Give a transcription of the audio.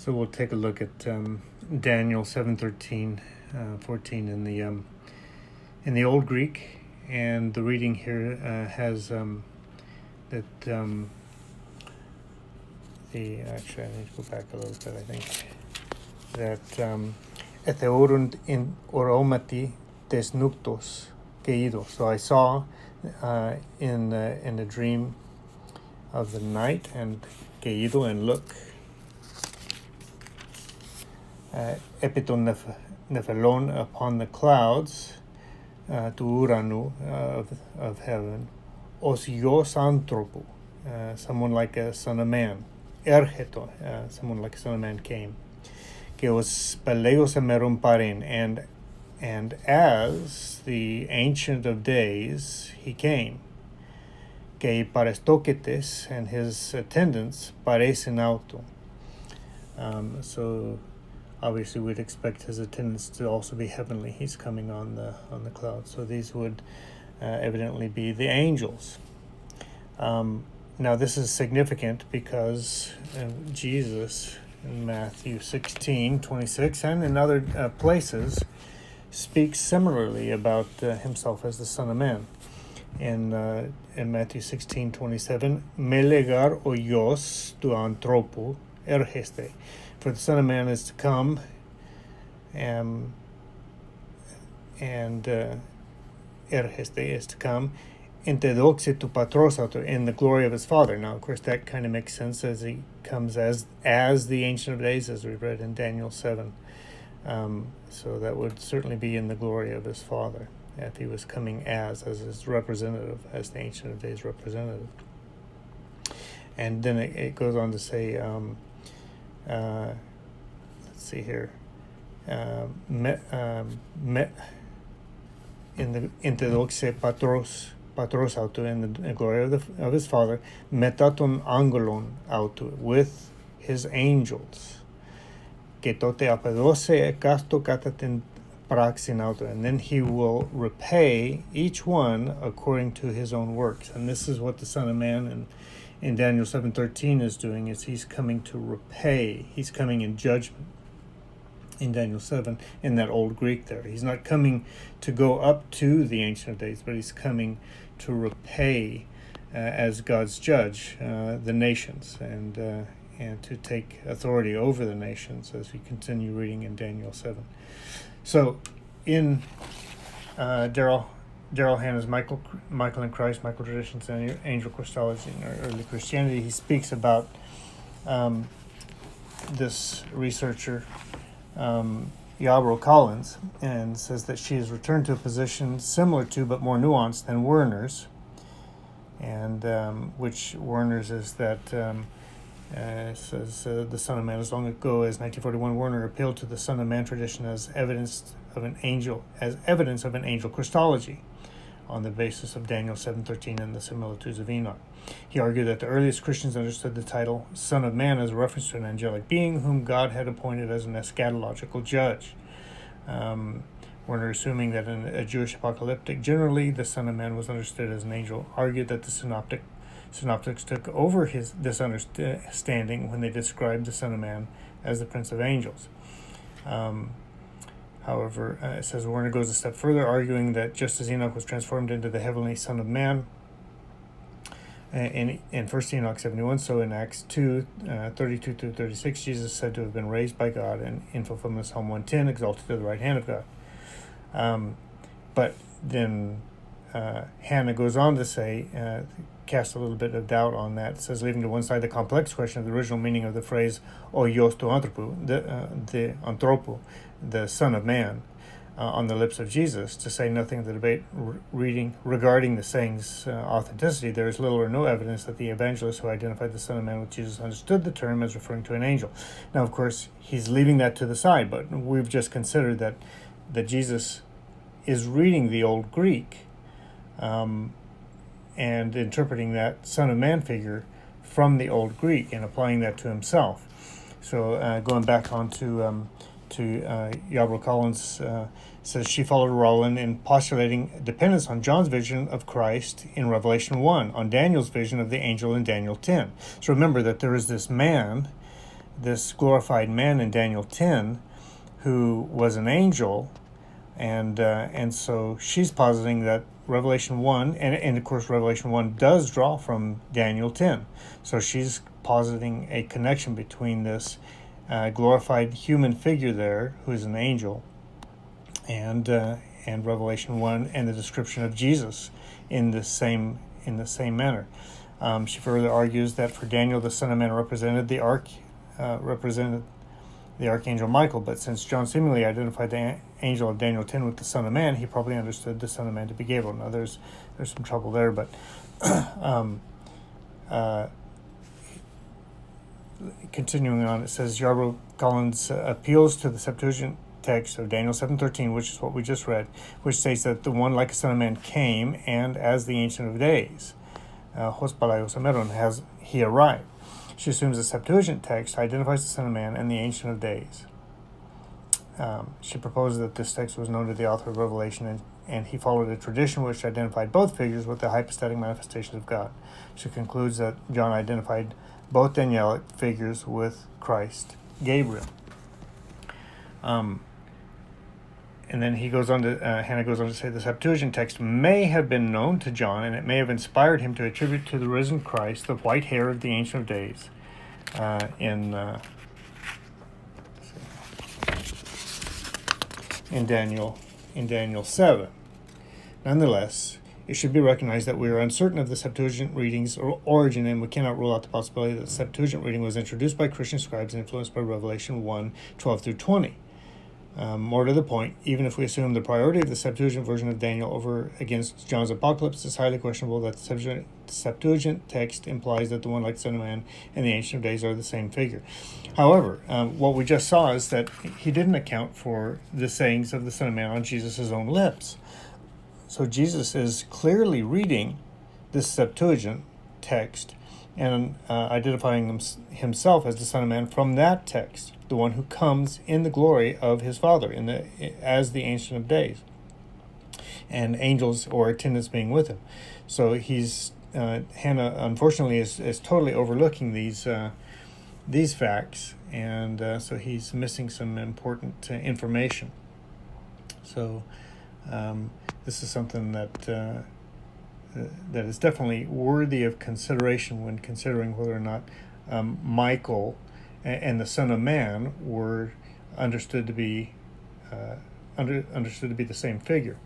So we'll take a look at Daniel 7:13, 14 in the Old Greek, and the reading here has that actually I need to go back a little bit. I think that etheorunt in oromati tes nuptos keido. So I saw in the dream of the night and keido, and look. Epiton nephelon upon the clouds, to uranu of heaven, osios anthropo, someone like a son of man, ergeto, someone like a son of man came, que os peleos emerum parin, and as the Ancient of Days he came, que parestoketes, and his attendants parecen auto. So obviously we'd expect his attendants to also be heavenly. He's coming on the cloud. So these would evidently be the angels. Now this is significant because Jesus in Matthew 16:26 and in other places speaks similarly about himself as the Son of Man. In Matthew 16:27, melegar oios tu anthropo ergeste. For the Son of Man is to come, and ergeste is to come, entedoxe tu patros auto, in the glory of his Father. Now, of course, that kind of makes sense as he comes as the Ancient of Days, as we read in Daniel 7. So that would certainly be in the glory of his Father, if he was coming as his representative, as the Ancient of Days representative. And then it goes on to say, let's see here, in the entedoxe patros auto, in the glory of his Father, metaton angelon auto, with his angels, que tote apedose casto kataten praxin auto, and then he will repay each one according to his own works. And this is what the Son of Man in Daniel 7:13 is doing, is he's coming to repay. He's coming in judgment in Daniel 7, in that Old Greek there. He's not coming to go up to the Ancient of Days, but he's coming to repay as God's judge the nations, and to take authority over the nations, as we continue reading in Daniel 7. So in Daryl Hannah's Michael and Christ, Michael Traditions and Angel Christology in early Christianity, he speaks about this researcher, Yarbrough Collins, and says that she has returned to a position similar to but more nuanced than Werner's, and which Werner's is that says the Son of Man. As long ago as 1941, Werner appealed to the Son of Man tradition as evidence of an angel Christology, on the basis of Daniel 7:13 and the similitudes of Enoch. He argued that the earliest Christians understood the title Son of Man as a reference to an angelic being whom God had appointed as an eschatological judge. Werner, assuming that in a Jewish apocalyptic generally the Son of Man was understood as an angel, argued that the synoptics took over this understanding when they described the Son of Man as the Prince of Angels. However, it says Werner goes a step further, arguing that just as Enoch was transformed into the heavenly Son of Man in 1 Enoch 71, so in Acts 2, 32 through 36, Jesus is said to have been raised by God, and in fulfillment of Psalm 110, exalted to the right hand of God. But then Hannah goes on to say, cast a little bit of doubt on that. It says, leaving to one side the complex question of the original meaning of the phrase oios to anthropo, the anthropo, the Son of Man, on the lips of Jesus, to say nothing of the debate regarding the saying's authenticity. There is little or no evidence that the evangelists who identified the Son of Man with Jesus understood the term as referring to an angel. Now, of course, he's leaving that to the side, but we've just considered that Jesus is reading the Old Greek and interpreting that Son of Man figure from the Old Greek and applying that to himself. So going back on to Yarbrough Collins, says she followed Rowland in postulating dependence on John's vision of Christ in Revelation 1, on Daniel's vision of the angel in Daniel 10. So remember that there is this man this glorified man in Daniel 10 who was an angel, and so she's positing that Revelation 1, and of course Revelation 1 does draw from Daniel 10. So she's positing a connection between this glorified human figure there, who is an angel, and Revelation 1 and the description of Jesus in the same manner. She further argues that for Daniel, the Son of Man represented the archangel Michael, but since John seemingly identified the angel of Daniel 10 with the Son of Man, he probably understood the Son of Man to be Gabriel. Now there's some trouble there, but continuing on, it says Yarbrough Collins appeals to the Septuagint text of Daniel 7:13, which is what we just read, which states that the one like a Son of Man came, and as the Ancient of Days, Hos Palaios Ameron, has he arrived. She assumes the Septuagint text identifies the Son of Man and the Ancient of Days. She proposes that this text was known to the author of Revelation, and he followed a tradition which identified both figures with the hypostatic manifestations of God. She concludes that John identified both Danielic figures with Christ, Gabriel. And then Hannah goes on to say the Septuagint text may have been known to John, and it may have inspired him to attribute to the risen Christ the white hair of the Ancient of Days. In Daniel 7. Nonetheless, it should be recognized that we are uncertain of the Septuagint reading's origin, and we cannot rule out the possibility that the Septuagint reading was introduced by Christian scribes influenced by Revelation 1:12-20. More to the point, even if we assume the priority of the Septuagint version of Daniel over against John's Apocalypse, it's highly questionable that the Septuagint text implies that the one like the Son of Man and the Ancient of Days are the same figure. However, what we just saw is that he didn't account for the sayings of the Son of Man on Jesus' own lips. So Jesus is clearly reading this Septuagint text and identifying himself as the Son of Man from that text, the one who comes in the glory of his Father as the Ancient of Days, and angels or attendants being with him. So Hannah unfortunately is totally overlooking these facts, and so he's missing some important information. So this is something that is definitely worthy of consideration when considering whether or not Michael and the Son of Man were understood to be the same figure.